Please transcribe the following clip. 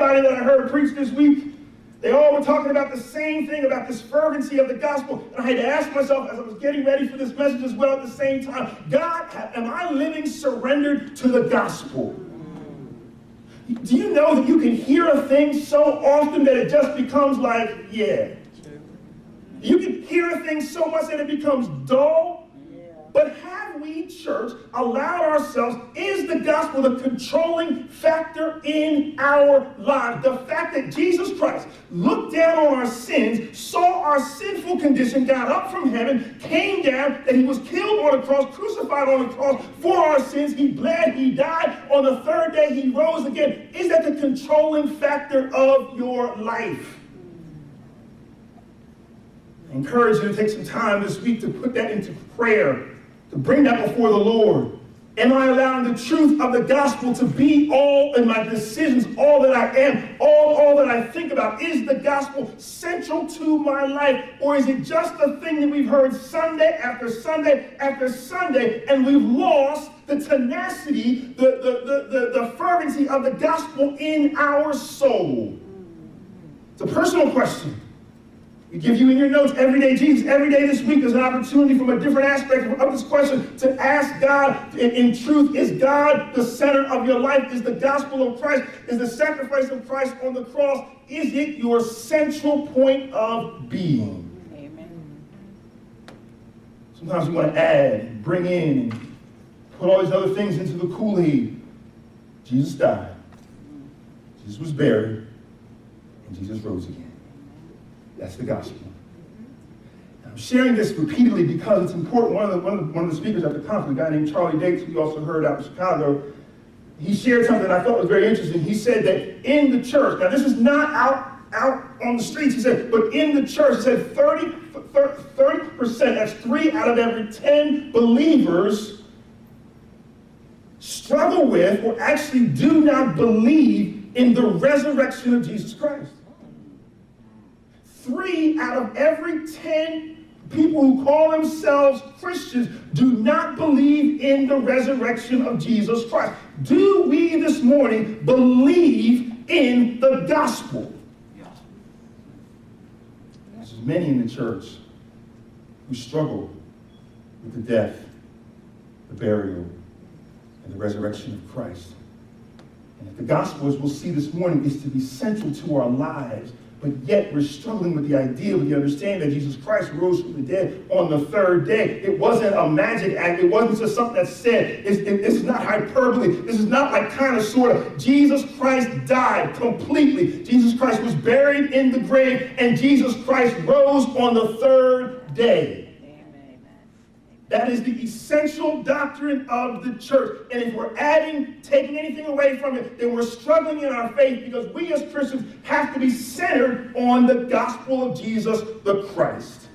everybody that I heard preach this week, they all were talking about the same thing, about this fervency of the gospel. And I had to ask myself, as I was getting ready for this message as well at the same time, God, am I living surrendered to the gospel? Do you know that you can hear a thing so often that it just becomes like, yeah. You can hear a thing so much that it becomes dull. But have we, church, allowed ourselves, is the gospel the controlling factor in our lives? The fact that Jesus Christ looked down on our sins, saw our sinful condition, got up from heaven, came down, that he was killed on a cross, crucified on a cross for our sins. He bled, he died. On the third day, he rose again. Is that the controlling factor of your life? I encourage you to take some time this week to put that into prayer, to bring that before the Lord. Am I allowing the truth of the gospel to be all in my decisions, all that I am, all that I think about? Is the gospel central to my life? Or is it just a thing that we've heard Sunday after Sunday after Sunday, and we've lost the tenacity, the fervency of the gospel in our soul? It's a personal question. We give you in your notes, Everyday Jesus. Every day this week is an opportunity from a different aspect of this question to ask God, in truth, is God the center of your life? Is the gospel of Christ, is the sacrifice of Christ on the cross, is it your central point of being? Amen. Sometimes we want to add, bring in, and put all these other things into the Kool-Aid. Jesus died. Jesus was buried. And Jesus rose again. That's the gospel. I'm sharing this repeatedly because it's important. One of the speakers at the conference, a guy named Charlie Dates, who you also heard out of Chicago, he shared something that I thought was very interesting. He said that in the church, now this is not out on the streets, he said, but in the church, he said 30%, that's 3 out of every 10 believers struggle with or actually do not believe in the resurrection of Jesus Christ. 3 out of every 10 people who call themselves Christians do not believe in the resurrection of Jesus Christ. Do we this morning believe in the gospel? There's many in the church who struggle with the death, the burial, and the resurrection of Christ. And if the gospel, as we'll see this morning, is to be central to our lives, but yet we're struggling with the idea, with the understanding that Jesus Christ rose from the dead on the third day. It wasn't a magic act. It wasn't just something that's said. It's not hyperbole. This is not like kind of sort of. Jesus Christ died completely. Jesus Christ was buried in the grave, and Jesus Christ rose on the third day. That is the essential doctrine of the church. And if we're taking anything away from it, then we're struggling in our faith, because we as Christians have to be centered on the gospel of Jesus the Christ.